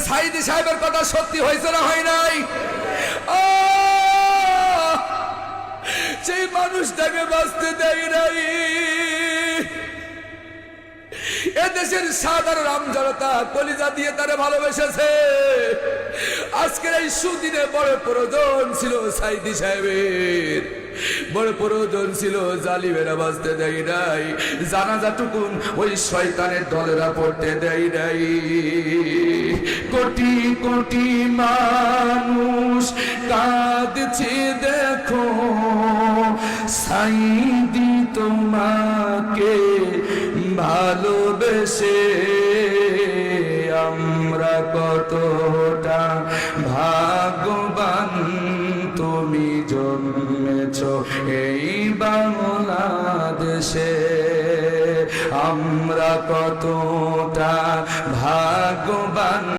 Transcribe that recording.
সাইদি সাহেবের কথা সত্যি হয়েছে না হয় নাই? সেই মানুষটাকে বাঁচতে দেয় নাই। এদেশের সাধারণ আমজনতা কলিজা দিয়ে তারে ভালোবেসেছে। আজকের এই সুদিনে বড় প্রয়োজন ছিল সাইদি সাহেবের, বড় প্রয়োজন ছিল, জালিমেরা বাঁচতে দেয় নাই। জানাজাটুকুন ওই শয়তানের দলেরা পড়তে দেয় নাই। কোটি কোটি মানুষ কাঁদছে দেখো, সাইদি তোমাকে ভালোবেসে। আমরা কতটা ভাগ্যবান, তুমি জন্মেছ এই বাংলাদেশে। আমরা কতটা ভাগ্যবান।